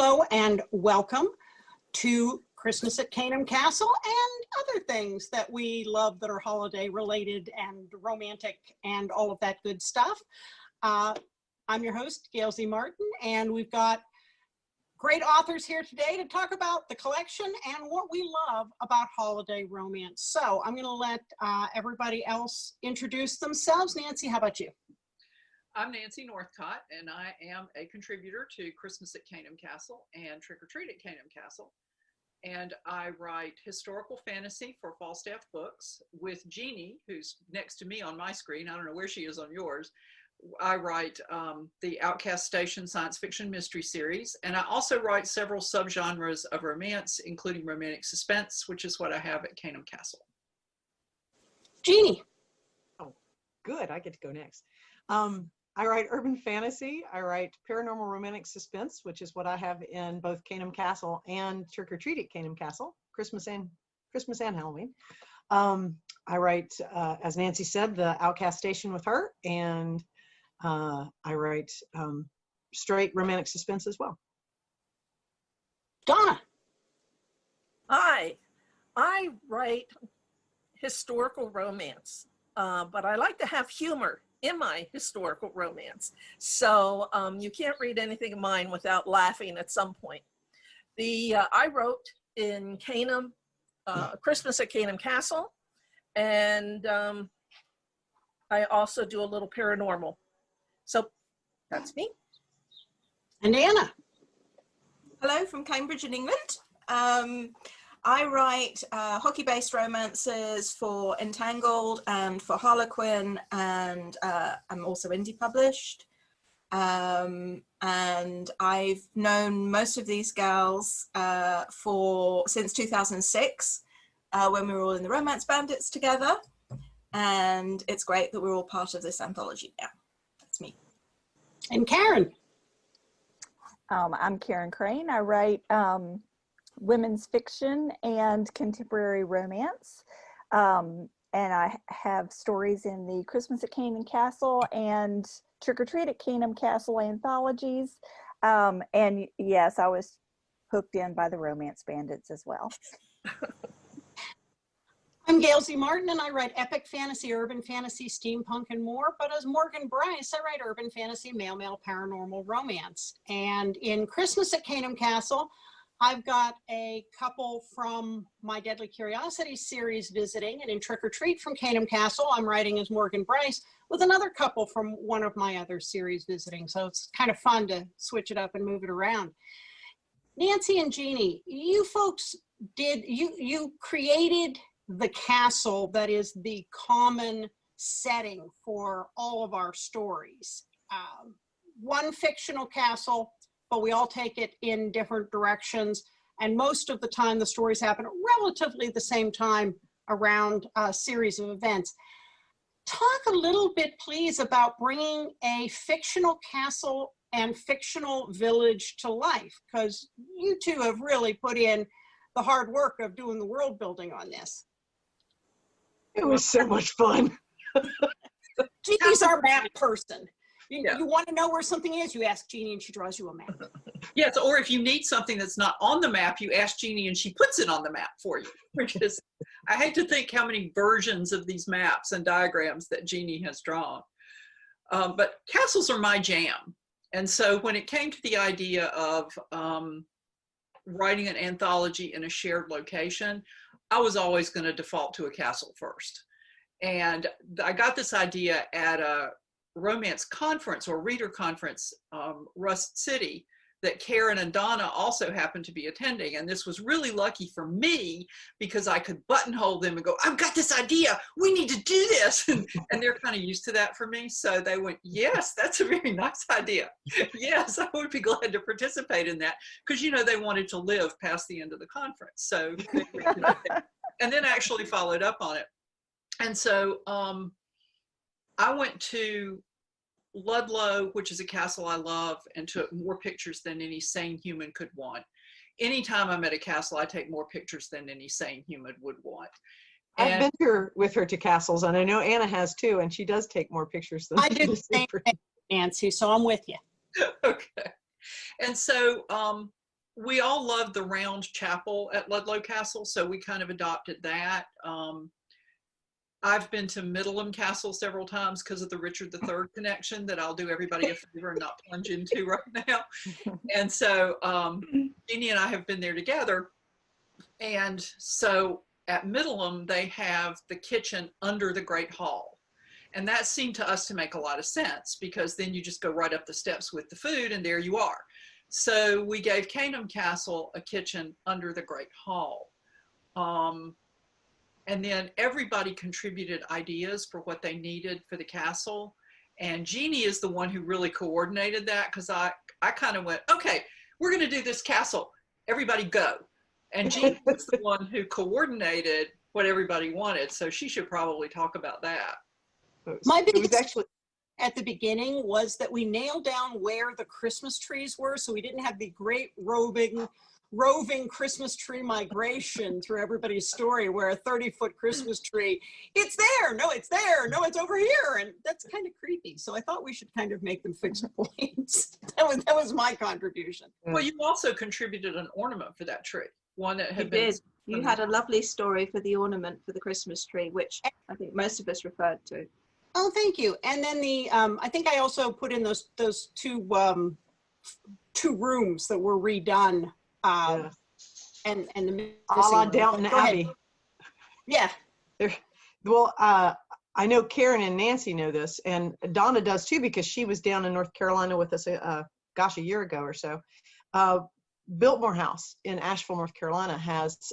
Hello and welcome to Christmas at Caynham Castle and other things that we love that are holiday related and romantic and all of that good stuff. I'm your host, Gail Z Martin, and we've got great authors here today to talk about the collection and what we love about holiday romance. So I'm going to let everybody else introduce themselves. Nancy, how about you? I'm Nancy Northcott, and I am a contributor to Christmas at Caynham Castle and Trick or Treat at Caynham Castle. And I write historical fantasy for Falstaff Books with Jeanne, who's next to me on my screen. I don't know where she is on yours. I write the Outcast Station science fiction mystery series, and I also write several subgenres of romance, including romantic suspense, which is what I have at Caynham Castle. Jeanne. Oh, good. I get to go next. I write urban fantasy. I write paranormal romantic suspense, which is what I have in both Caynham Castle and Trick or Treat at Caynham Castle, Christmas and Halloween. I write, as Nancy said, the Outcast Station with her, and I write straight romantic suspense as well. Donna. Hi, I write historical romance, but I like to have humor in my historical romance. So you can't read anything of mine without laughing at some point. I wrote in Caynham, Christmas at Caynham Castle, and I also do a little paranormal. So that's me. And Anna. Hello from Cambridge in England. I write hockey-based romances for Entangled and for Harlequin, and I'm also indie published. And I've known most of these gals since 2006, when we were all in the Romance Bandits together. And it's great that we're all part of this anthology now. That's me. And Caren. I'm Caren Crane. I write women's fiction and contemporary romance. And I have stories in the Christmas at Caynham Castle and Trick or Treat at Caynham Castle anthologies. And yes, I was hooked in by the Romance Bandits as well. I'm Gail Z Martin, and I write epic fantasy, urban fantasy, steampunk, and more. But as Morgan Bryce, I write urban fantasy, male paranormal romance. And in Christmas at Caynham Castle, I've got a couple from my Deadly Curiosities series visiting, and in Trick or Treat from Caynham Castle, I'm writing as Morgan Bryce with another couple from one of my other series visiting. So it's kind of fun to switch it up and move it around. Nancy and Jeanne, you folks you created the castle that is the common setting for all of our stories. One fictional castle, but we all take it in different directions. And most of the time, the stories happen at relatively the same time around a series of events. Talk a little bit, please, about bringing a fictional castle and fictional village to life, because you two have really put in the hard work of doing the world building on this. It was so much fun. Jeannie's our map person. You Yeah. want to know where something is, you ask Jeanne and she draws you a map. Yes, or if you need something that's not on the map, you ask Jeanne and she puts it on the map for you. Which is, I hate to think how many versions of these maps and diagrams that Jeanne has drawn. But castles are my jam. And so when it came to the idea of writing an anthology in a shared location, I was always going to default to a castle first. And I got this idea at a romance conference or reader conference, Rust City, that Caren and Donna also happened to be attending. And this was really lucky for me because I could buttonhole them and go, I've got this idea, we need to do this. And they're kind of used to that for me. So they went, yes, that's a very nice idea. Yes, I would be glad to participate in that, because, you know, they wanted to live past the end of the conference. So, and then actually followed up on it. And so I went to Ludlow, which is a castle I love, and took more pictures than any sane human could want. Anytime I'm at a castle, I take more pictures than any sane human would want. I've been here with her to castles, and I know Anna has too, and she does take more pictures than I do the same thing, Nancy, so I'm with you. Okay. And so we all love the round chapel at Ludlow Castle, so we kind of adopted that. I've been to Middleham Castle several times because of the Richard III connection that I'll do everybody a favor and not plunge into right now. And so Jeannie and I have been there together. And so at Middleham, they have the kitchen under the Great Hall. And that seemed to us to make a lot of sense, because then you just go right up the steps with the food and there you are. So we gave Caynham Castle a kitchen under the Great Hall. And then everybody contributed ideas for what they needed for the castle. And Jeannie is the one who really coordinated that, because I kind of went, okay, we're going to do this castle. Everybody go. And Jeannie was the one who coordinated what everybody wanted. So she should probably talk about that. My biggest actually at the beginning was that we nailed down where the Christmas trees were, so we didn't have the great roving Christmas tree migration through everybody's story, where a 30-foot Christmas tree, it's there, no, it's there, no, it's over here, and that's kind of creepy. So I thought we should kind of make them fixed points. That was my contribution. Well, you also contributed an ornament for that tree, one that had been. Did. You had a lovely story for the ornament for the Christmas tree, which I think most of us referred to. Oh, thank you. And then the I think I also put in those two rooms that were redone. And the a la Downton Abbey. Yeah. Well, I know Caren and Nancy know this, and Donna does too, because she was down in North Carolina with us, gosh, a year ago or so. Biltmore House in Asheville, North Carolina has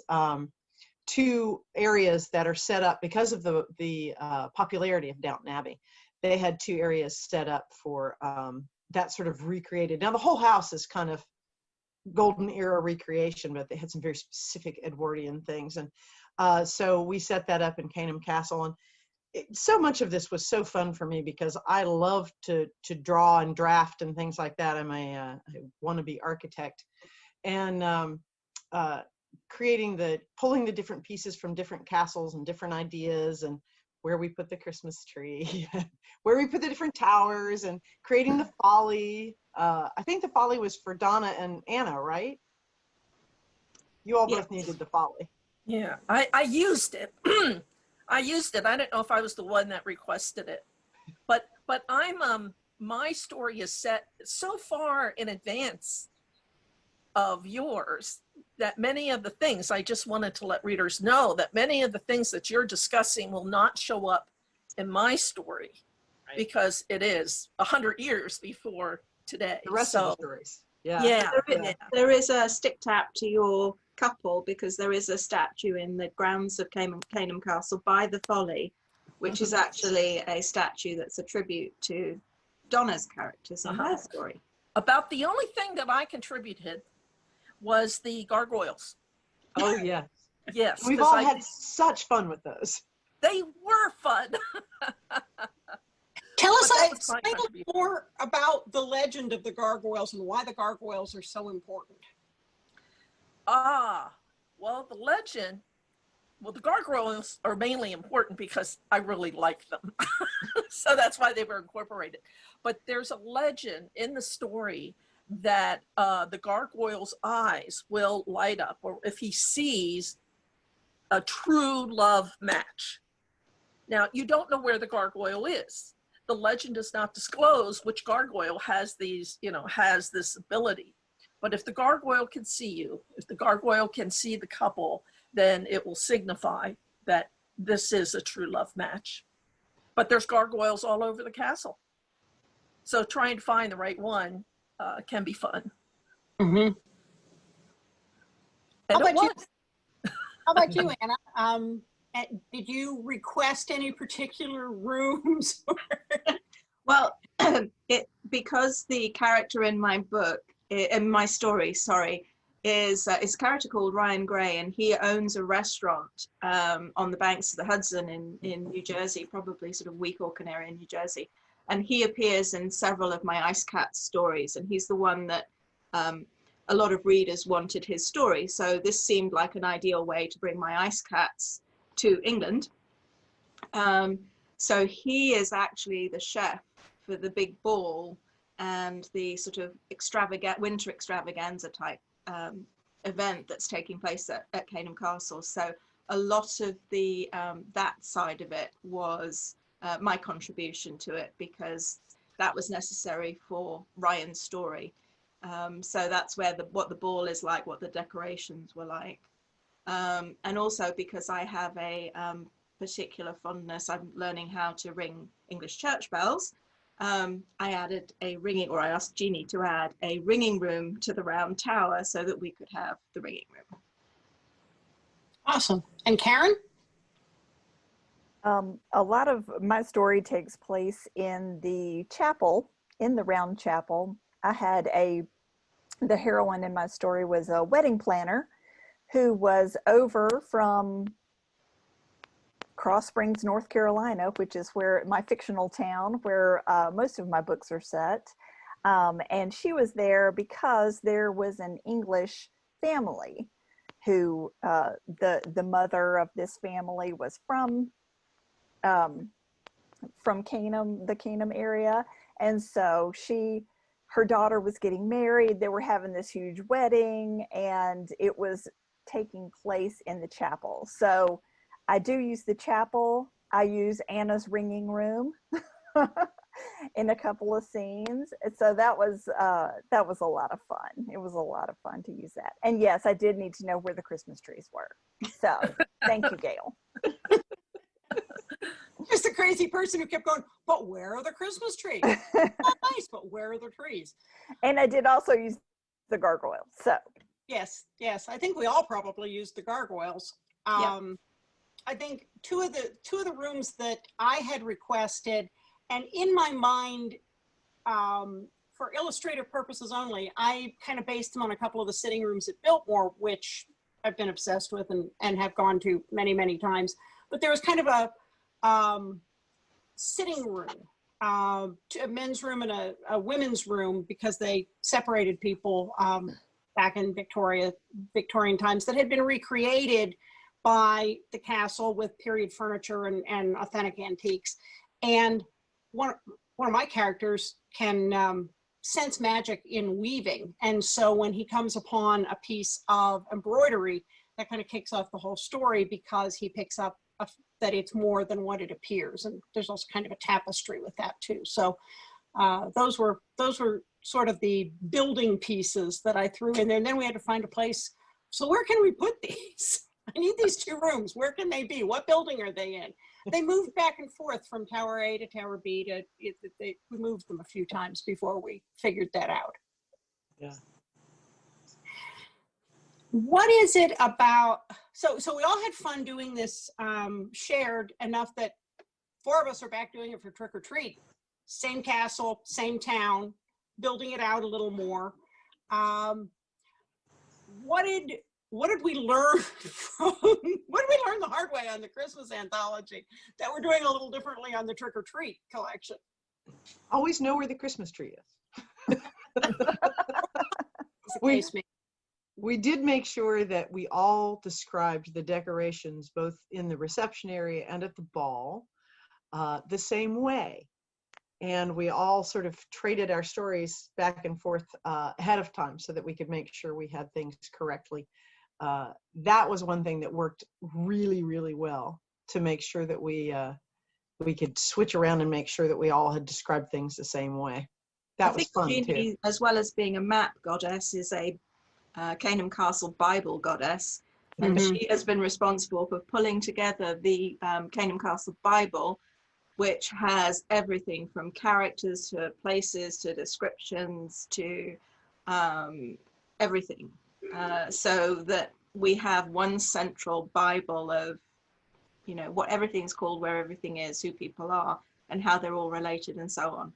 two areas that are set up because of the popularity of Downton Abbey. They had two areas set up for that sort of recreated. Now the whole house is kind of golden era recreation, but they had some very specific Edwardian things. And so we set that up in Caynham Castle. And so much of this was so fun for me, because I love to draw and draft and things like that. I'm a wannabe architect. And pulling the different pieces from different castles and different ideas, and where we put the Christmas tree, where we put the different towers, and creating the folly. I think the folly was for Donna and Anna, right? You all both needed the folly. Yeah, I used it. I used it. I don't know if I was the one that requested it, but I'm my story is set so far in advance of yours that many of the things, I just wanted to let readers know that many of the things that you're discussing will not show up in my story, right? Because it is 100 years before today. The rest of the stories. Yeah. Yeah. There is a stick tap to your couple, because there is a statue in the grounds of Caynham Castle by the Folly, which is actually a statue that's a tribute to Donna's characters in her story. About the only thing that I contributed was the gargoyles. Oh, yeah. Yes. We've all had such fun with those. They were fun. Tell us a little more about the legend of the gargoyles and why the gargoyles are so important. Well, the gargoyles are mainly important because I really like them. So that's why they were incorporated. But there's a legend in the story that the gargoyle's eyes will light up, or if he sees a true love match. Now, you don't know where the gargoyle is. The legend does not disclose which gargoyle has this ability. But if the gargoyle can see you, if the gargoyle can see the couple, then it will signify that this is a true love match. But there's gargoyles all over the castle. So trying to find the right one can be fun. Mm-hmm. How about you, Anna? Did you request any particular rooms? Well, because the character in my book, in my story, is a character called Ryan Gray, and he owns a restaurant on the banks of the Hudson in New Jersey, probably sort of Weehawken area in New Jersey. And he appears in several of my Ice Cats stories, and he's the one that a lot of readers wanted his story. So this seemed like an ideal way to bring my Ice Cats to England. So he is actually the chef for the big ball and the sort of winter extravaganza type event that's taking place at Caynham Castle. So a lot of the that side of it was my contribution to it, because that was necessary for Ryan's story. So that's where what the ball is like, what the decorations were like. And also because I have a particular fondness, I'm learning how to ring English church bells. I added a ringing, or I asked Jeannie to add a ringing room to the round tower so that we could have the ringing room. Awesome. And Caren? A lot of my story takes place in the chapel, in the round chapel. I had the heroine in my story was a wedding planner who was over from Cross Springs, North Carolina, which is where my fictional town, where most of my books are set. And she was there because there was an English family who the mother of this family was from Caynham, the Caynham area. And so her daughter was getting married. They were having this huge wedding, and it was taking place in the chapel. So I do use the chapel. I use Anna's ringing room in a couple of scenes. So that was a lot of fun. It was a lot of fun to use that. And yes, I did need to know where the Christmas trees were. So thank you, Gail. Just a crazy person who kept going, but where are the Christmas trees? Oh, nice, but where are the trees? And I did also use the gargoyles. So yes, I think we all probably used the gargoyles. Yeah. I think two of the rooms that I had requested, and in my mind, for illustrative purposes only, I kind of based them on a couple of the sitting rooms at Biltmore, which I've been obsessed with and have gone to many, many times. But there was kind of a sitting room, a men's room and a women's room, because they separated people back in Victorian times, that had been recreated by the castle with period furniture and authentic antiques. And one of my characters can sense magic in weaving. And so when he comes upon a piece of embroidery, that kind of kicks off the whole story, because he picks up that it's more than what it appears. And there's also kind of a tapestry with that too. So those were sort of the building pieces that I threw in there. And then we had to find a place. So where can we put these? I need these two rooms. Where can they be? What building are they in? They moved back and forth from Tower A to Tower B. We moved them a few times before we figured that out. Yeah. What is it about, so we all had fun doing this shared enough that 4 of us are back doing it for Trick or Treat. Same castle, same town, building it out a little more. What did we learn what did we learn the hard way on the Christmas anthology that we're doing a little differently on the Trick or Treat collection? Always know where the Christmas tree is. We did make sure that we all described the decorations, both in the reception area and at the ball, the same way. And we all sort of traded our stories back and forth ahead of time so that we could make sure we had things correctly. That was one thing that worked really, really well, to make sure that we could switch around and make sure that we all had described things the same way. That was fun too. As well as being a map goddess, is a Caynham Castle Bible goddess, and she has been responsible for pulling together the Caynham Castle Bible, which has everything from characters to places to descriptions to everything, so that we have one central Bible of, you know, what everything's called, where everything is, who people are, and how they're all related, and so on,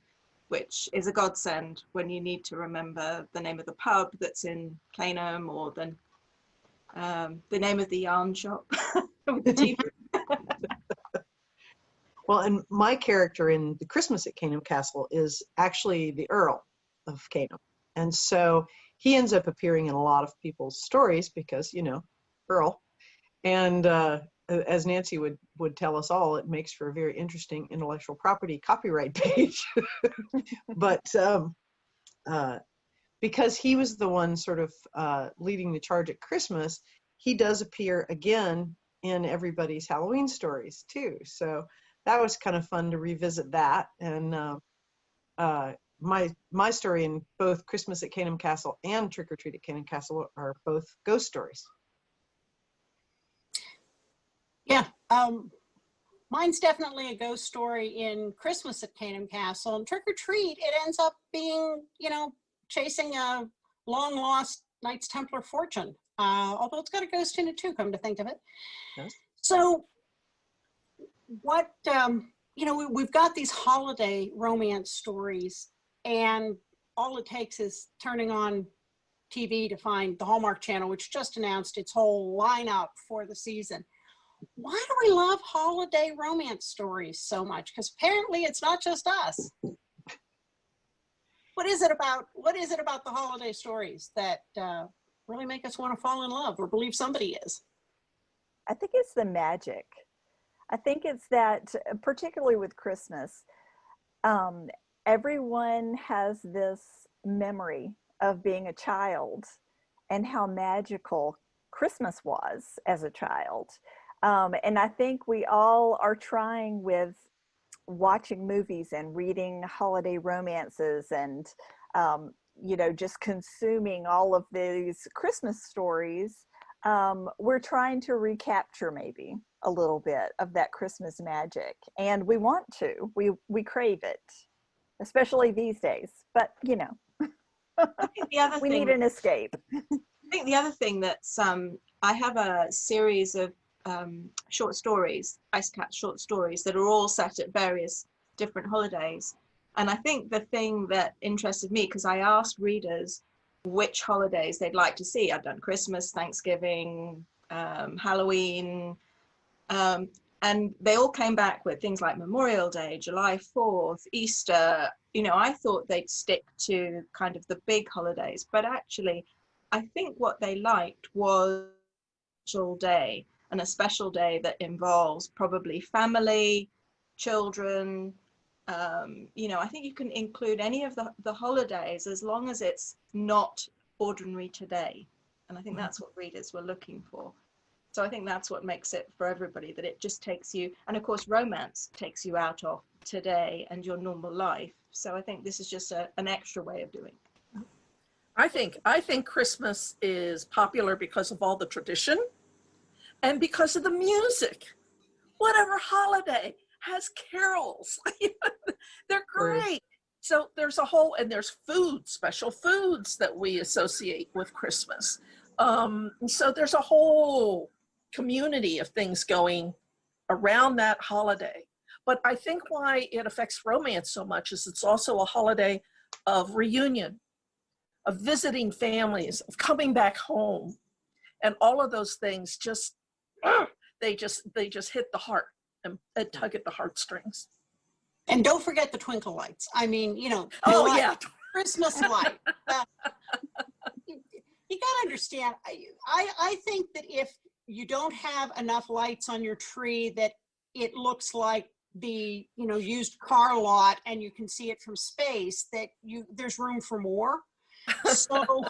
which is a godsend when you need to remember the name of the pub that's in Caynham, or the name of the yarn shop with the TV. Well, and my character in The Christmas at Caynham Castle is actually the Earl of Caynham. And so he ends up appearing in a lot of people's stories because, you know, Earl. And as Nancy would tell us all, it makes for a very interesting intellectual property copyright page. But because he was the one sort of leading the charge at Christmas, he does appear again in everybody's Halloween stories too. So that was kind of fun to revisit that. And my story in both Christmas at Caynham Castle and Trick or Treat at Caynham Castle are both ghost stories. Yeah, mine's definitely a ghost story in Christmas at Caynham Castle. And Trick or Treat, it ends up being, chasing a long lost Knights Templar fortune. Although it's got a ghost in it too, come to think of it. Yes. So what, we've got these holiday romance stories, and all it takes is turning on TV to find the Hallmark Channel, which just announced its whole lineup for the season. Why do we love holiday romance stories so much? Because apparently it's not just us. What is it about the holiday stories that really make us want to fall in love or believe somebody is? I think it's the magic. I think it's that, particularly with Christmas, everyone has this memory of being a child and how magical Christmas was as a child. And I think we all are trying with watching movies and reading holiday romances and, just consuming all of these Christmas stories. We're trying to recapture maybe a little bit of that Christmas magic, and we want to. We crave it, especially these days. But I think the other we thing, need an escape. I think the other thing that's I have a series of short stories, Ice Cat short stories, that are all set at various different holidays. And I think the thing that interested me, because I asked readers which holidays they'd like to see. I've done Christmas, Thanksgiving, Halloween, and they all came back with things like Memorial Day, July 4th, Easter. I thought they'd stick to kind of the big holidays, but actually I think what they liked was a special day, and a special day that involves probably family, children. I think you can include any of the holidays as long as it's not ordinary today. And I think that's what readers were looking for. So I think that's what makes it for everybody, that it just takes you, and of course romance takes you out of today and your normal life. So I think this is just an extra way of doing it. I think Christmas is popular because of all the tradition and because of the music. Whatever holiday has carols. They're great. So there's there's food, special foods that we associate with Christmas. So there's a whole community of things going around that holiday. But I think why it affects romance so much is it's also a holiday of reunion, of visiting families, of coming back home. And all of those things they just hit the heart and tug at the heartstrings. And don't forget the twinkle lights. I mean, Yeah. Christmas light. You got to understand, I think that if you don't have enough lights on your tree that it looks like the used car lot and you can see it from space, that there's room for more. So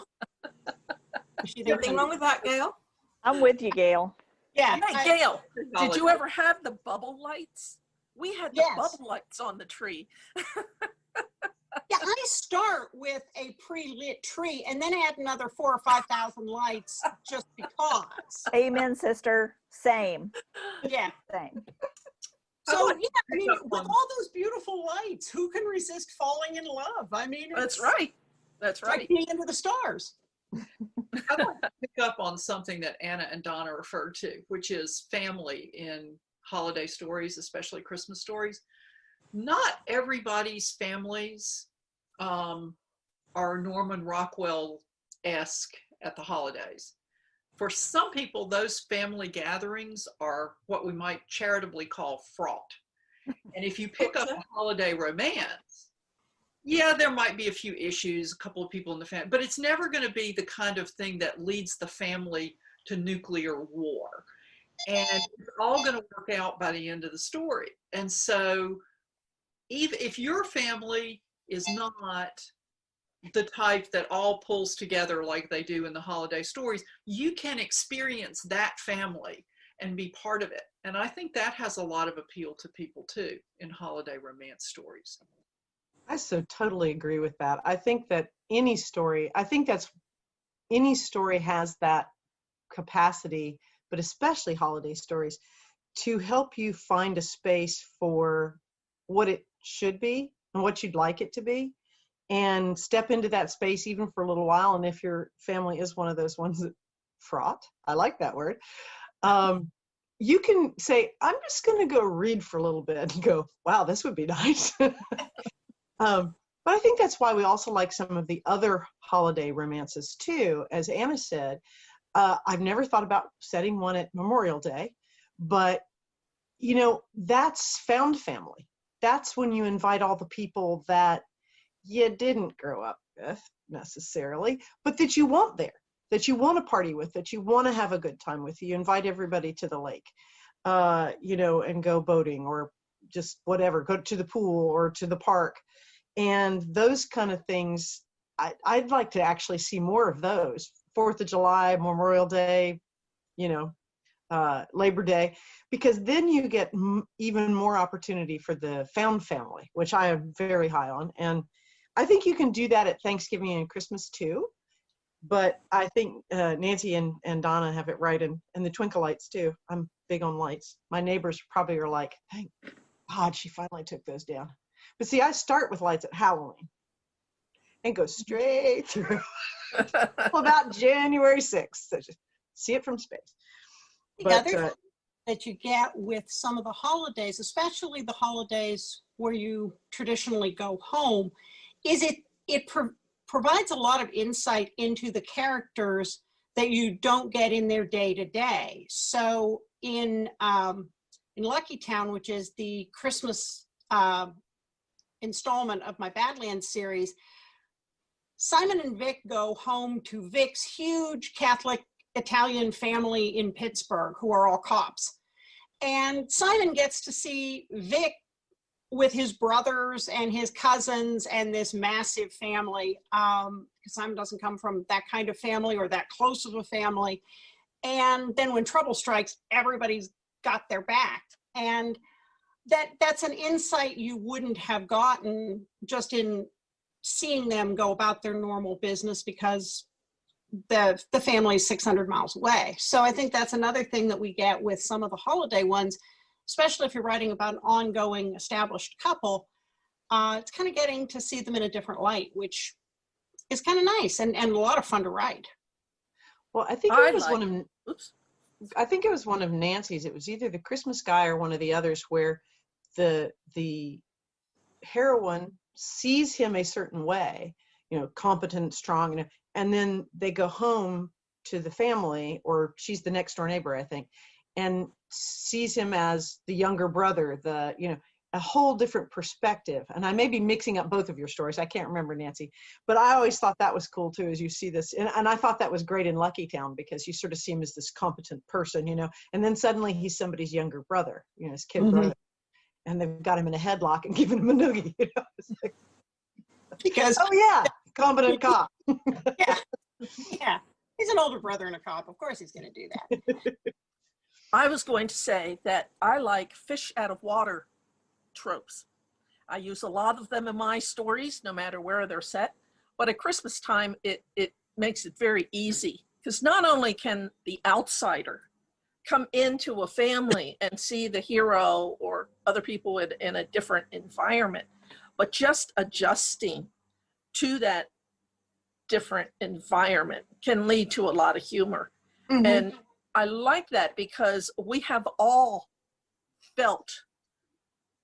Nothing wrong with that, Gail? I'm with you, Gail. yeah. Hey, Gail, did you ever have the bubble lights? We had the Yes. bubble lights on the tree. Yeah, I start with a pre-lit tree and then add another 4,000 or 5,000 lights just because. Amen, sister. Same. Yeah. Same. So yeah, I mean, with all those beautiful lights, who can resist falling in love? I mean, That's right. That's it's like right. being into the stars. I'd like to pick up on something that Anna and Donna referred to, which is family in holiday stories, especially Christmas stories. Not everybody's families are Norman Rockwell-esque at the holidays. For some people, those family gatherings are what we might charitably call fraught. And if you pick up a holiday romance, yeah, there might be a few issues, a couple of people in the family, but it's never going to be the kind of thing that leads the family to nuclear war. And it's all going to work out by the end of the story. And so even if your family is not the type that all pulls together like they do in the holiday stories, you can experience that family and be part of it. And I think that has a lot of appeal to people too in holiday romance stories. I so totally agree with that. I think that any story has that capacity, but especially holiday stories, to help you find a space for what it should be and what you'd like it to be, and step into that space even for a little while. And if your family is one of those ones that fraught, I like that word, you can say, I'm just going to go read for a little bit and go, wow, this would be nice. But I think that's why we also like some of the other holiday romances too. As Anna said, I've never thought about setting one at Memorial Day, but you know, that's found family. That's when you invite all the people that you didn't grow up with necessarily, but that you want there, that you want to party with, that you want to have a good time with. You invite everybody to the lake, you know, and go boating or just whatever, go to the pool or to the park. And those kind of things, I'd like to actually see more of those. 4th of July, Memorial Day, you know, Labor Day, because then you get even more opportunity for the found family, which I am very high on. And I think you can do that at Thanksgiving and Christmas too. But I think Nancy and Donna have it right, and the twinkle lights too. I'm big on lights. My neighbors probably are like, thank God she finally took those down. But see, I start with lights at Halloween and go straight through about January 6th. So just see it from space. The other thing that you get with some of the holidays, especially the holidays where you traditionally go home, is it provides a lot of insight into the characters that you don't get in their day-to-day. So in Lucky Town, which is the Christmas installment of my Badlands series, Simon and Vic go home to Vic's huge Catholic Italian family in Pittsburgh, who are all cops. And Simon gets to see Vic with his brothers and his cousins and this massive family, because Simon doesn't come from that kind of family or that close of a family. And then when trouble strikes, everybody's got their back. And that's an insight you wouldn't have gotten just in seeing them go about their normal business, because the family is 600 miles away. So I think that's another thing that we get with some of the holiday ones, especially if you're writing about an ongoing established couple. It's kind of getting to see them in a different light, which is kind of nice and a lot of fun to write. Well, I think it was I think it was one of Nancy's. It was either The Christmas Guy or one of the others, where the heroine sees him a certain way, you know, competent, strong, and then they go home to the family, or she's the next door neighbor, I think, and sees him as the younger brother, a whole different perspective. And I may be mixing up both of your stories. I can't remember, Nancy, but I always thought that was cool too, as you see this. And I thought that was great in Lucky Town, because you sort of see him as this competent person, you know, and then suddenly he's somebody's younger brother, you know, his kid brother, and they've got him in a headlock and giving him a noogie, you know. It's like, Because, oh yeah, competent cop. yeah, he's an older brother and a cop. Of course he's going to do that. I was going to say that I like fish out of water tropes. I use a lot of them in my stories, no matter where they're set. But at Christmas time, it makes it very easy, because not only can the outsider come into a family and see the hero or other people in a different environment, but just adjusting to that different environment can lead to a lot of humor. Mm-hmm. And I like that, because we have all felt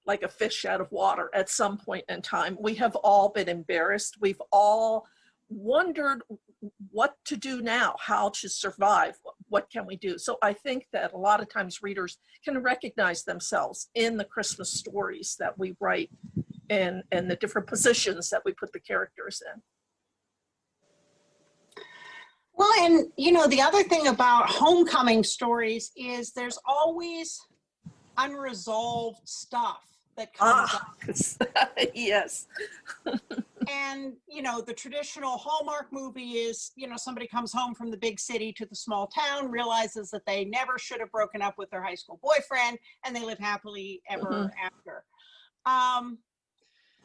like a fish out of water at some point in time. We have all been embarrassed. We've all wondered what to do now, how to survive, what can we do? So I think that a lot of times readers can recognize themselves in the Christmas stories that we write and the different positions that we put the characters in. Well, and you know, the other thing about homecoming stories is there's always unresolved stuff that comes Ah, up. yes. And, you know, the traditional Hallmark movie is, you know, somebody comes home from the big city to the small town, realizes that they never should have broken up with their high school boyfriend, and they live happily ever after.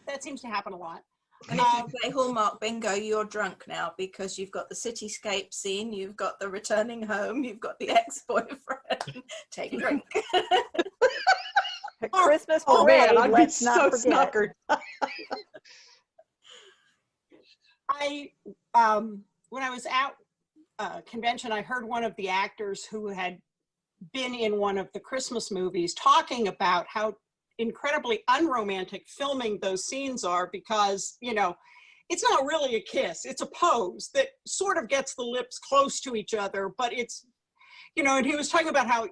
That seems to happen a lot. And if you play Hallmark bingo, you're drunk now because you've got the cityscape scene, you've got the returning home, you've got the ex-boyfriend. Take a drink. Christmas Oh parade, man, I'd be let's so not forget. snockered. When I was at a convention, I heard one of the actors who had been in one of the Christmas movies talking about how incredibly unromantic filming those scenes are, because, you know, it's not really a kiss, it's a pose that sort of gets the lips close to each other, but it's, you know, and he was talking about how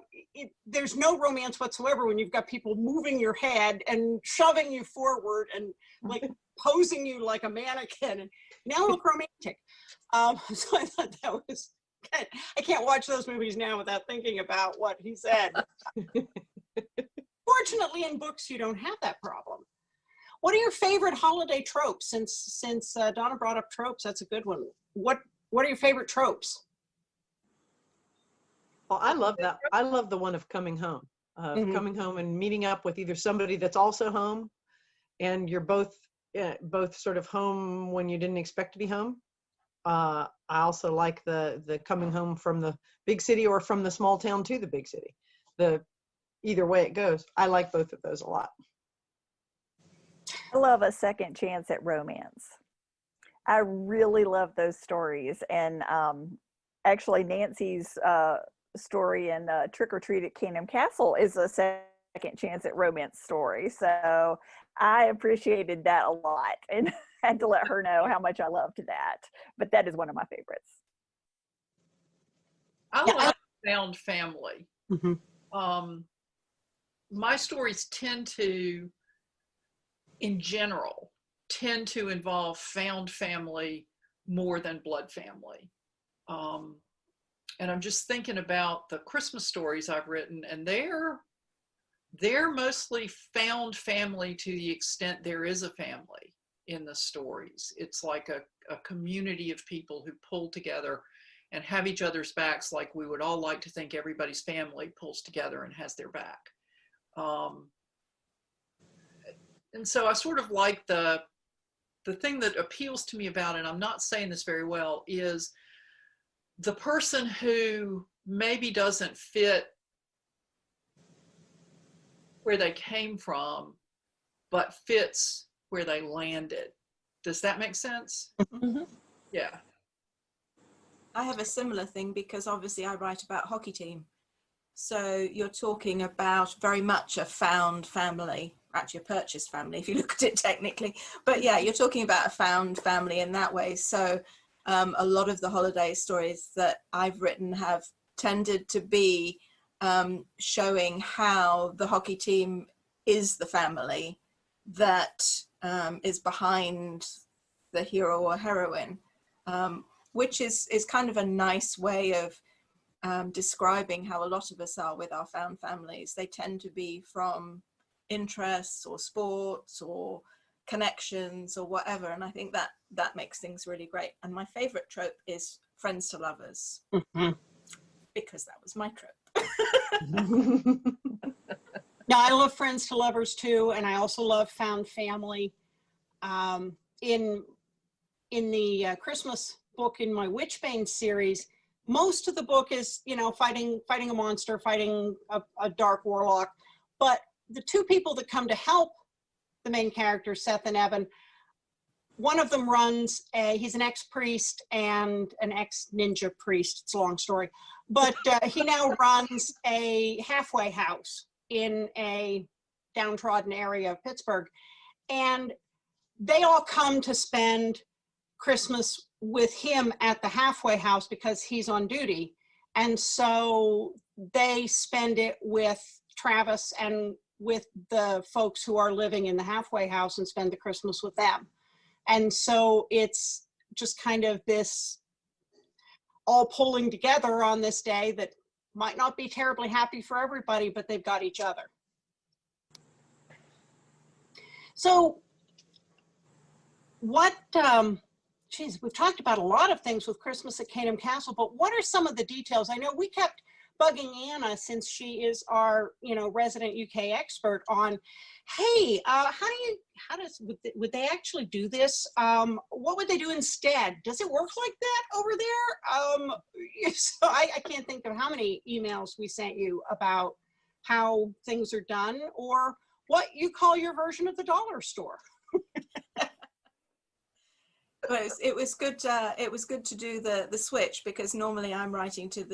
there's no romance whatsoever when you've got people moving your head and shoving you forward and like posing you like a mannequin, and now look romantic. So I thought that was, I can't watch those movies now without thinking about what he said. Fortunately, in books, you don't have that problem. What are your favorite holiday tropes? Since Donna brought up tropes, that's a good one. What are your favorite tropes? Well, I love that. I love the one of coming home, coming home and meeting up with either somebody that's also home, and you're both sort of home when you didn't expect to be home. I also like the coming home from the big city or from the small town to the big city. Either way it goes, I like both of those a lot. I love a second chance at romance. I really love those stories. And actually Nancy's story in Trick or Treat at Caynham Castle is a second chance at romance story. So I appreciated that a lot and had to let her know how much I loved that. But that is one of my favorites. I like found family. My stories tend to, in general, involve found family more than blood family. And I'm just thinking about the Christmas stories I've written, and they're mostly found family to the extent there is a family in the stories. It's like a community of people who pull together and have each other's backs, like we would all like to think everybody's family pulls together and has their back. And so I sort of like the thing that appeals to me about it, I'm not saying this very well, is the person who maybe doesn't fit where they came from, but fits where they landed. Does that make sense? Yeah. I have a similar thing because obviously I write about hockey team. So you're talking about very much a found family, actually a purchased family if you look at it technically. But yeah, you're talking about a found family in that way. So a lot of the holiday stories that I've written have tended to be showing how the hockey team is the family that is behind the hero or heroine, which is kind of a nice way of describing how a lot of us are with our found families. They tend to be from interests or sports or connections or whatever, and I think that makes things really great. And my favorite trope is friends to lovers, because that was my trope. Now, I love friends to lovers too, and I also love found family. In the Christmas book in my Witchbane series, most of the book is, you know, fighting a monster, fighting a dark warlock. But the two people that come to help the main characters, Seth and Evan, one of them runs he's an ex-priest and an ex-ninja priest. It's a long story. But he now runs a halfway house in a downtrodden area of Pittsburgh. And they all come to spend Christmas with him at the halfway house because he's on duty. And so they spend it with Travis and with the folks who are living in the halfway house and spend the Christmas with them. And so it's just kind of this all pulling together on this day that might not be terribly happy for everybody, but they've got each other. So what, geez, we've talked about a lot of things with Christmas at Caynham Castle, but what are some of the details? I know we kept bugging Anna, since she is our, resident UK expert, on, hey, would they actually do this? What would they do instead? Does it work like that over there? So I can't think of how many emails we sent you about how things are done, or what you call your version of the dollar store. Well, it was good. It was good to do the switch, because normally I'm writing to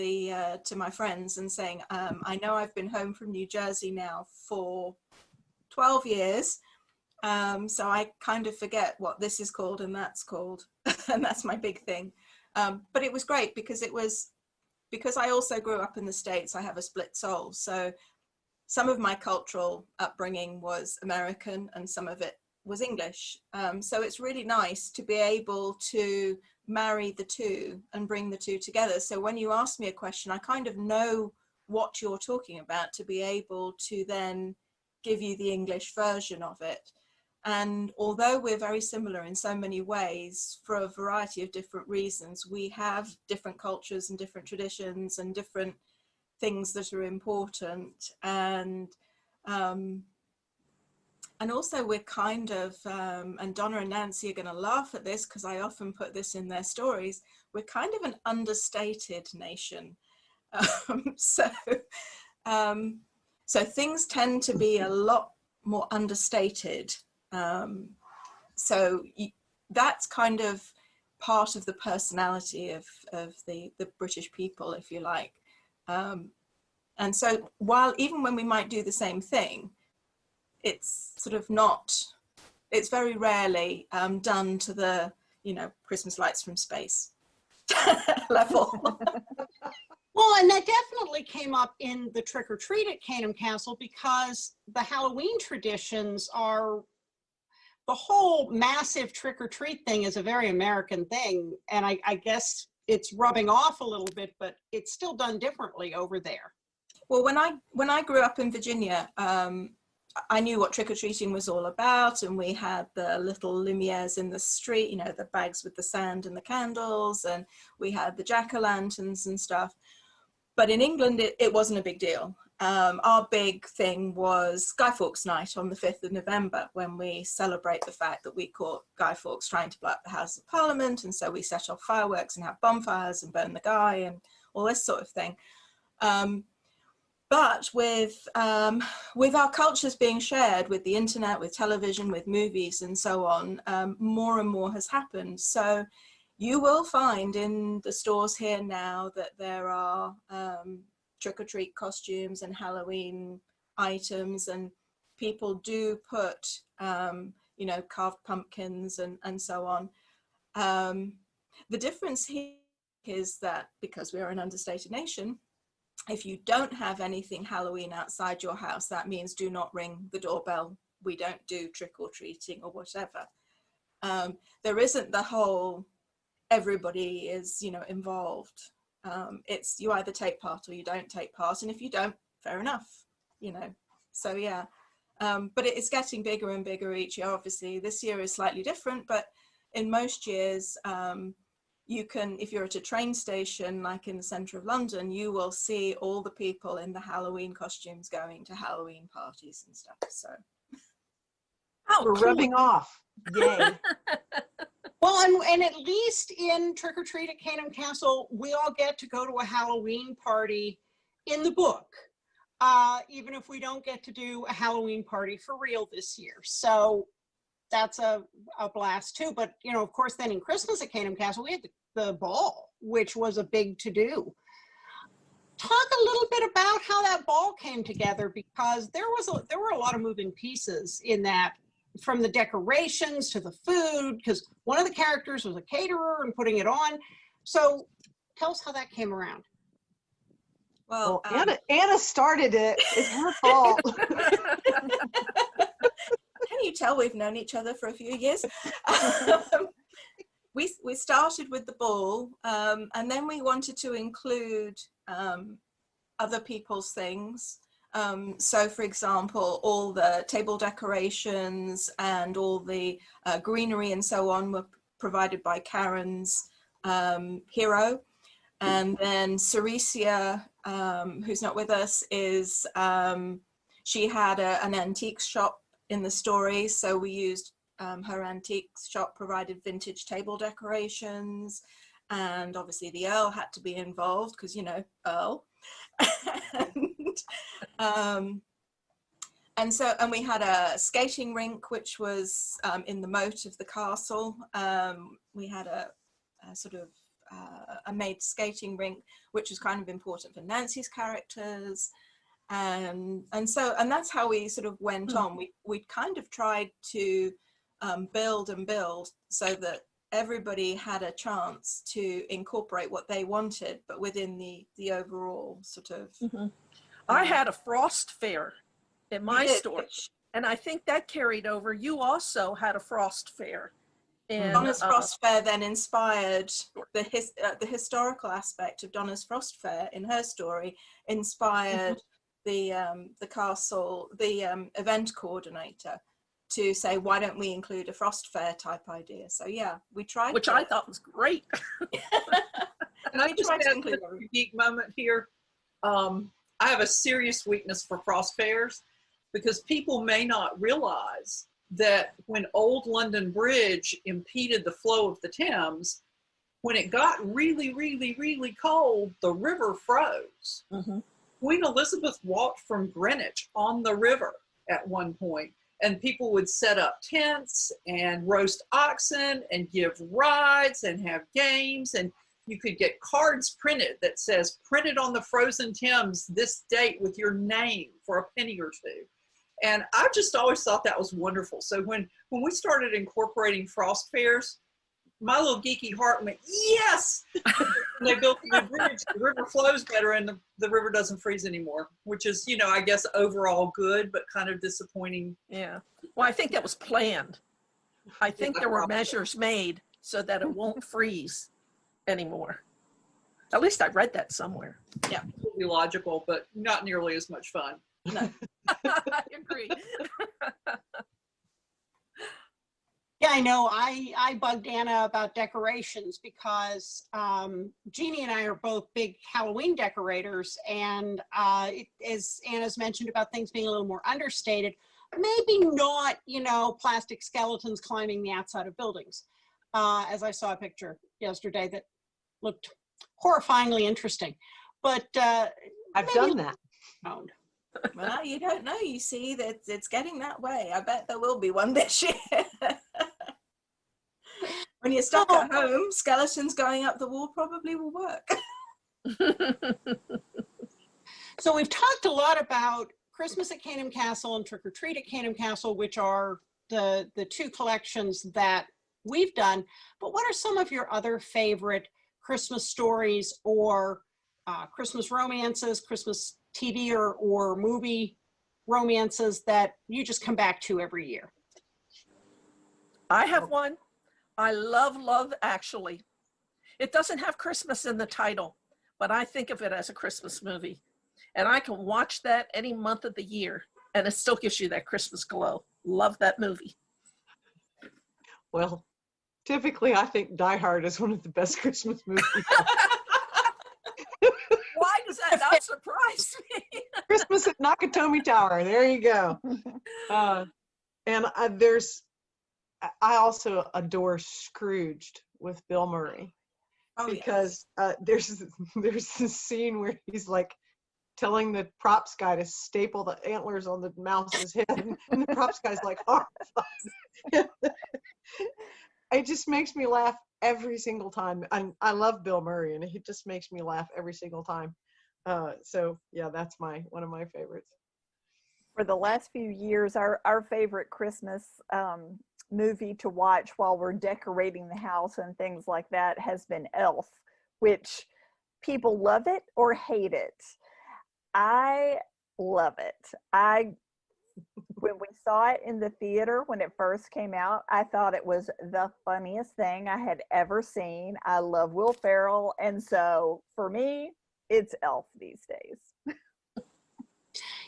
my friends and saying, I know I've been home from New Jersey now for 12 years, so I kind of forget what this is called and that's called, and that's my big thing. But it was great because I also grew up in the States. I have a split soul, so some of my cultural upbringing was American and some of it was English. So it's really nice to be able to marry the two and bring the two together. So when you ask me a question, I kind of know what you're talking about, to be able to then give you the English version of it. And although we're very similar in so many ways, for a variety of different reasons, we have different cultures and different traditions and different things that are important. And also we're kind of, and Donna and Nancy are going to laugh at this because I often put this in their stories, we're kind of an understated nation. So things tend to be a lot more understated. That's kind of part of the personality of the British people, if you like. And so even when we might do the same thing, it's sort of not, it's very rarely done to the, Christmas lights from space level. Well, and that definitely came up in the trick or treat at Caynham Castle, because the Halloween traditions are, the whole massive trick or treat thing is a very American thing. And I guess it's rubbing off a little bit, but it's still done differently over there. Well, when I grew up in Virginia, I knew what trick-or-treating was all about, and we had the little lumières in the street, the bags with the sand and the candles, and we had the jack-o'-lanterns and stuff. But in England, it wasn't a big deal. Our big thing was Guy Fawkes Night on the 5th of November, when we celebrate the fact that we caught Guy Fawkes trying to blow up the House of Parliament, and so we set off fireworks and have bonfires and burn the guy and all this sort of thing. But with our cultures being shared, with the internet, with television, with movies and so on, more and more has happened. So you will find in the stores here now that there are trick-or-treat costumes and Halloween items, and people do put, carved pumpkins and so on. The difference here is that because we are an understated nation, if you don't have anything Halloween outside your house, that means do not ring the doorbell. We don't do trick-or-treating or whatever. There isn't the whole everybody is, involved. It's you either take part or you don't take part. And if you don't, fair enough, So yeah, but it's getting bigger and bigger each year. Obviously, this year is slightly different, but in most years, you can, if you're at a train station, like in the centre of London, you will see all the people in the Halloween costumes going to Halloween parties and stuff. So we're rubbing off. Yay. Well, and at least in Trick or Treat at Caynham Castle, we all get to go to a Halloween party in the book, even if we don't get to do a Halloween party for real this year. So that's a blast too. But, of course, then in Christmas at Caynham Castle, we had the ball, which was a big to-do. Talk a little bit about how that ball came together, because there were a lot of moving pieces in that, from the decorations to the food, because one of the characters was a caterer and putting it on. So tell us how that came around. Well, Anna started it. It's her fault. Can you tell we've known each other for a few years? We started with the ball, and then we wanted to include other people's things. So for example, all the table decorations and all the greenery and so on were provided by Karen's hero. And then Ceresia, who's not with us, is she had an antiques shop in the story. So we used her antiques shop provided vintage table decorations. And obviously the Earl had to be involved because, you know, Earl. And we had a skating rink, which was in the moat of the castle. We had a sort of a made skating rink, which was kind of important for Nancy's characters. And that's how we sort of went on. We kind of tried to build and build so that everybody had a chance to incorporate what they wanted, but within the overall sort of. I had a frost fair in my store, and I think that carried over. You also had a frost fair. And Donna's Frost Fair then inspired the historical aspect of Donna's Frost Fair in her story, inspired the castle, the event coordinator to say, why don't we include a Frost Fair type idea? So yeah, we tried. Which I thought was great. And I just had a unique moment here. I have a serious weakness for frost fairs because people may not realize that when Old London Bridge impeded the flow of the Thames, when it got really, really, really cold, the river froze. Queen Elizabeth walked from Greenwich on the river at one point, and people would set up tents and roast oxen and give rides and have games, and you could get cards printed that says, printed on the frozen Thames this date with your name for a penny or two. And I just always thought that was wonderful. So when we started incorporating frost fairs, my little geeky heart went, yes! When they built the new bridge, the river flows better and the river doesn't freeze anymore, which is, you know, I guess overall good, but kind of disappointing. Yeah. Well, I think that was planned. I think there were measures made so that it won't freeze anymore. At least I read that somewhere. Yeah, totally logical, but not nearly as much fun. No. I agree. Yeah, I know. I bugged Anna about decorations because Jeannie and I are both big Halloween decorators, and as Anna's mentioned about things being a little more understated, maybe not, you know, plastic skeletons climbing the outside of buildings. As I saw a picture yesterday that looked horrifyingly interesting, but I've done that. Well, you don't know. You see that it's getting that way. I bet there will be one this year. When you're stuck at home, skeletons going up the wall probably will work. So we've talked a lot about Christmas at Caynham Castle and Trick or Treat at Caynham Castle, which are the two collections that we've done. But what are some of your other favorite Christmas stories or Christmas romances, Christmas TV or movie romances that you just come back to every year? I have one. I love Love Actually. It doesn't have Christmas in the title, but I think of it as a Christmas movie. And I can watch that any month of the year, and it still gives you that Christmas glow. Love that movie. Well, typically I think Die Hard is one of the best Christmas movies. Why does that not surprise me? Christmas at Nakatomi Tower. There you go. I also adore Scrooged with Bill Murray, because there's this scene where he's like telling the props guy to staple the antlers on the mouse's head, and the props guy's like horrified. It just makes me laugh every single time. I love Bill Murray, and he just makes me laugh every single time. So yeah, that's one of my favorites. For the last few years, our favorite Christmas movie to watch while we're decorating the house and things like that has been Elf, which people love it or hate it. I love it. When we saw it in the theater when it first came out, I thought it was the funniest thing I had ever seen. I love Will Ferrell, and so for me, it's Elf these days.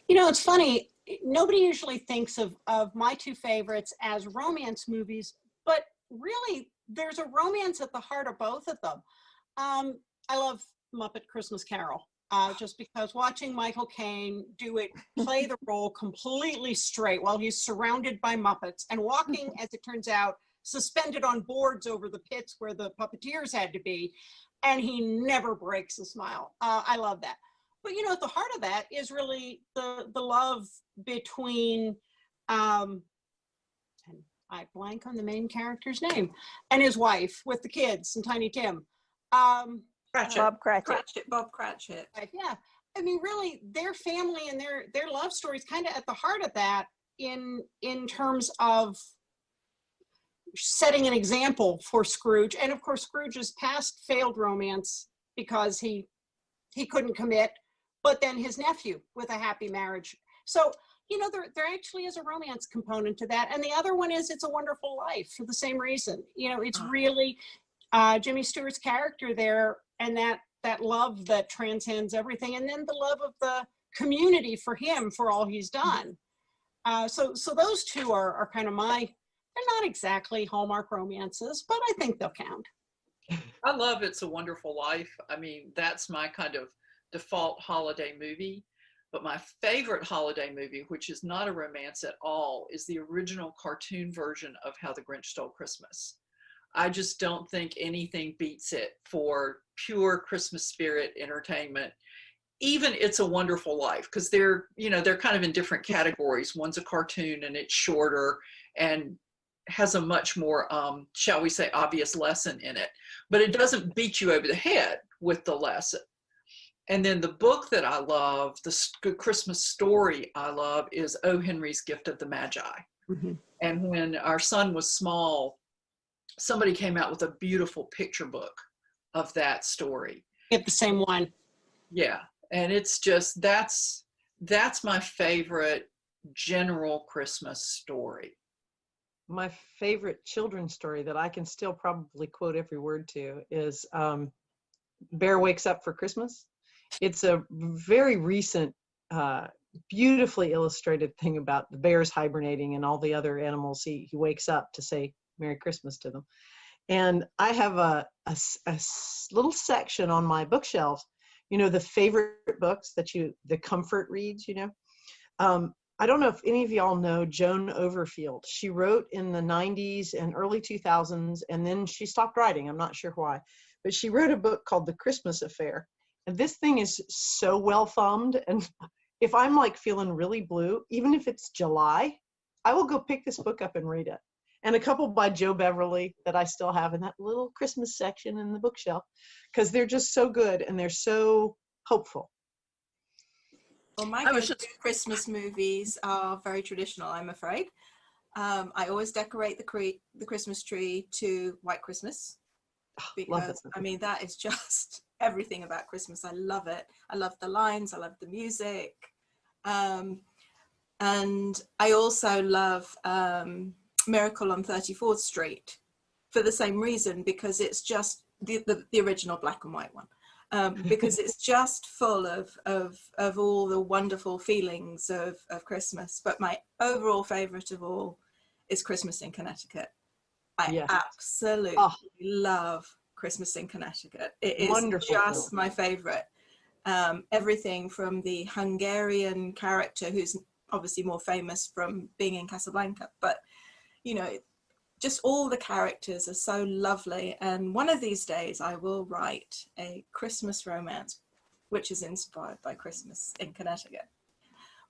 You know, it's funny. Nobody usually thinks of my two favorites as romance movies, but really there's a romance at the heart of both of them. I love Muppet Christmas Carol, just because watching Michael Caine play the role completely straight while he's surrounded by Muppets and walking, as it turns out, suspended on boards over the pits where the puppeteers had to be, and he never breaks a smile. I love that. But you know, at the heart of that is really the love between, and I blank on the main character's name, and his wife with the kids and Tiny Tim. Bob Cratchit. Bob Cratchit. Yeah, I mean, really, their family and their love story is kind of at the heart of that in terms of setting an example for Scrooge. And of course, Scrooge's past failed romance because he couldn't commit, but then his nephew with a happy marriage. So, you know, there actually is a romance component to that. And the other one is It's a Wonderful Life for the same reason. You know, it's really Jimmy Stewart's character there, and that love that transcends everything. And then the love of the community for him, for all he's done. So those two are kind of they're not exactly Hallmark romances, but I think they'll count. I love It's a Wonderful Life. I mean, that's my kind of default holiday movie. But my favorite holiday movie, which is not a romance at all, is the original cartoon version of How the Grinch Stole Christmas. I just don't think anything beats it for pure Christmas spirit entertainment. Even It's a Wonderful Life, because they're kind of in different categories. One's a cartoon and it's shorter and has a much more, shall we say, obvious lesson in it. But it doesn't beat you over the head with the lesson. And then the book that I love, the Christmas story I love, is O. Henry's Gift of the Magi. Mm-hmm. And when our son was small, somebody came out with a beautiful picture book of that story. Get the same one. Yeah. And it's just, that's my favorite general Christmas story. My favorite children's story that I can still probably quote every word to is Bear Wakes Up for Christmas. It's a very recent, beautifully illustrated thing about the bears hibernating and all the other animals. He wakes up to say Merry Christmas to them. And I have a little section on my bookshelves, you know, the favorite books that the comfort reads, you know. I don't know if any of y'all know Joan Overfield. She wrote in the 90s and early 2000s, and then she stopped writing. I'm not sure why. But she wrote a book called The Christmas Affair. And this thing is so well thumbed. And if I'm like feeling really blue, even if it's July, I will go pick this book up and read it. And a couple by Joe Beverly that I still have in that little Christmas section in the bookshelf, because they're just so good and they're so hopeful. Well, my Christmas movies are very traditional, I'm afraid. I always decorate the Christmas tree to White Christmas, because I mean, that is just everything about Christmas. I love it. I love the lines. I love the music. And I also love Miracle on 34th Street for the same reason, because it's just the original black and white one. Because it's just full of all the wonderful feelings of Christmas. But my overall favorite of all is Christmas in Connecticut. I absolutely love Christmas in Connecticut. It is wonderful. Just my favorite. Everything from the Hungarian character, who's obviously more famous from being in Casablanca, but you know, just all the characters are so lovely. And one of these days I will write a Christmas romance which is inspired by Christmas in Connecticut.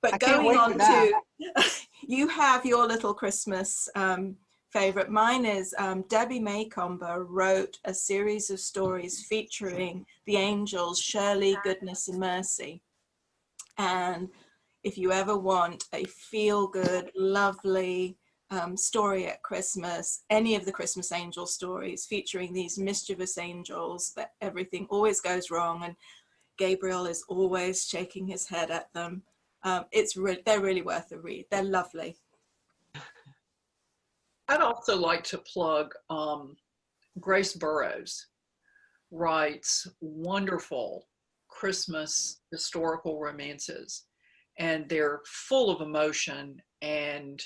But going on to, you have your little Christmas favorite. Mine is Debbie Maycomber wrote a series of stories featuring the angels Shirley, Goodness and Mercy. And if you ever want a feel-good, lovely story at Christmas, any of the Christmas angel stories featuring these mischievous angels that everything always goes wrong and Gabriel is always shaking his head at them. They're really worth a read. They're lovely. I'd also like to plug Grace Burrows writes wonderful Christmas historical romances. and they're full of emotion, and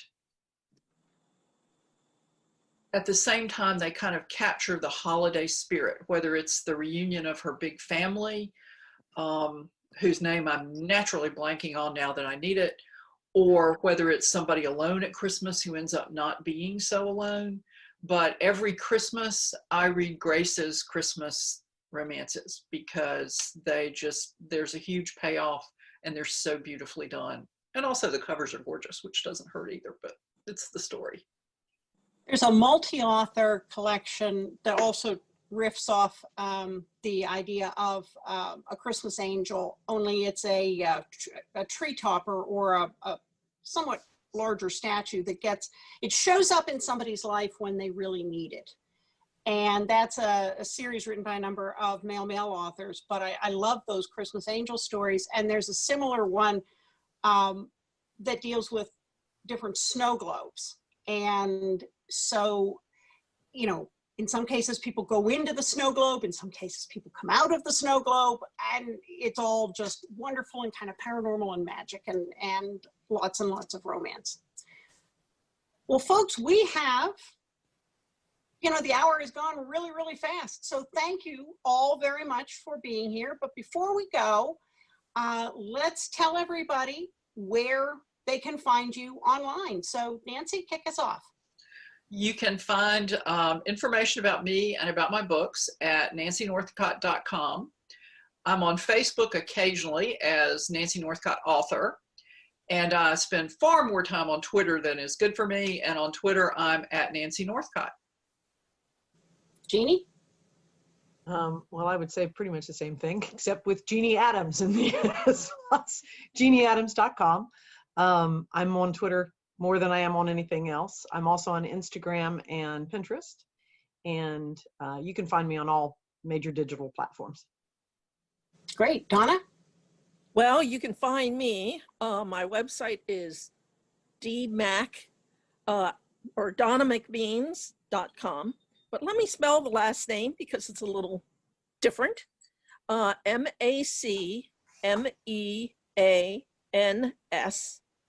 at the same time, they kind of capture the holiday spirit, whether it's the reunion of her big family, whose name I'm naturally blanking on now that I need it, or whether it's somebody alone at Christmas who ends up not being so alone. But every Christmas, I read Grace's Christmas romances because there's a huge payoff, and they're so beautifully done. And also the covers are gorgeous, which doesn't hurt either, but it's the story. There's a multi-author collection that also riffs off the idea of a Christmas angel, only it's a tree topper or a somewhat larger statue it shows up in somebody's life when they really need it. And that's a series written by a number of male authors, but I love those Christmas angel stories. And there's a similar one that deals with different snow globes. And so, you know, in some cases people go into the snow globe, in some cases people come out of the snow globe, and it's all just wonderful and kind of paranormal and magic and lots and lots of romance. Well, folks, we have, you know, the hour has gone really, really fast. So thank you all very much for being here. But before we go, let's tell everybody where they can find you online. So Nancy, kick us off. You can find information about me and about my books at nancynorthcott.com. I'm on Facebook occasionally as Nancy Northcott Author, and I spend far more time on Twitter than is good for me, and on Twitter I'm at Nancy Northcott. Jeannie? Well, I would say pretty much the same thing, except with Jeanne Adams in the JeanneAdams.com. I'm on Twitter more than I am on anything else. I'm also on Instagram and Pinterest, and you can find me on all major digital platforms. Great. Donna? Well, you can find me. My website is dmac or DonnaMacMeans.com. But let me spell the last name because it's a little different. MacMeans.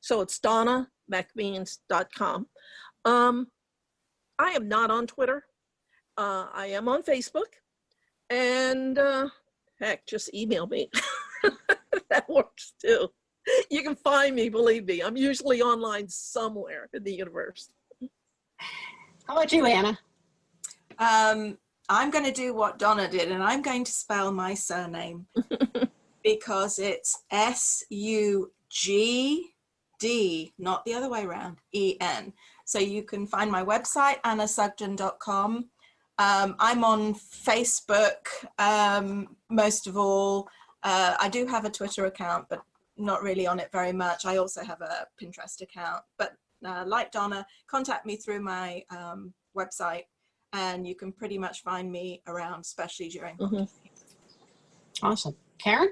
So it's DonnaMacMeans.com. I am not on Twitter. I am on Facebook. And heck, just email me. That works too. You can find me, believe me. I'm usually online somewhere in the universe. How about you, Anna? I'm going to do what Donna did, and I'm going to spell my surname because it's S-U-G-D, not the other way around, E-N. So you can find my website, annasugden.com. I'm on Facebook most of all. I do have a Twitter account, but not really on it very much. I also have a Pinterest account, but like Donna, contact me through my website, and you can pretty much find me around, especially during holidays. Awesome. Caren?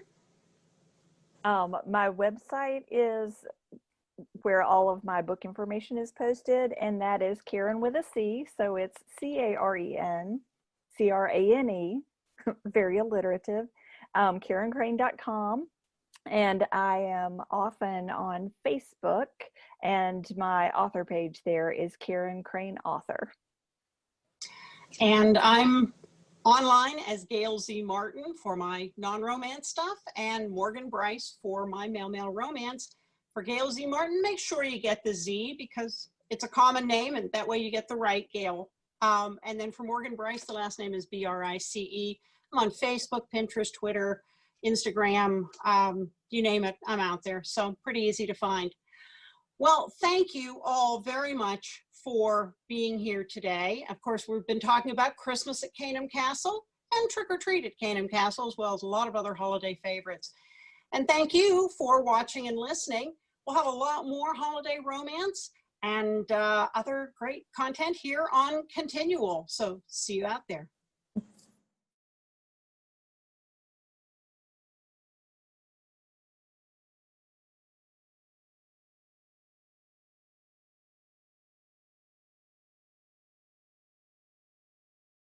My website is where all of my book information is posted, and that is Caren with a C. So it's CarenCrane, very alliterative, CarenCrane.com. And I am often on Facebook, and my author page there is Caren Crane Author. And I'm online as Gail Z Martin for my non-romance stuff, and Morgan Bryce for my male romance. For Gail Z Martin, make sure you get the Z because it's a common name, and that way you get the right Gail. And then for Morgan Bryce, the last name is B-R-I-C-E. I'm on Facebook, Pinterest, Twitter, Instagram, you name it, I'm out there. So pretty easy to find. Well, thank you all very much for being here today. Of course, we've been talking about Christmas at Caynham Castle and Trick or Treat at Caynham Castle, as well as a lot of other holiday favorites. And thank you for watching and listening. We'll have a lot more holiday romance and other great content here on ConTinual. So see you out there.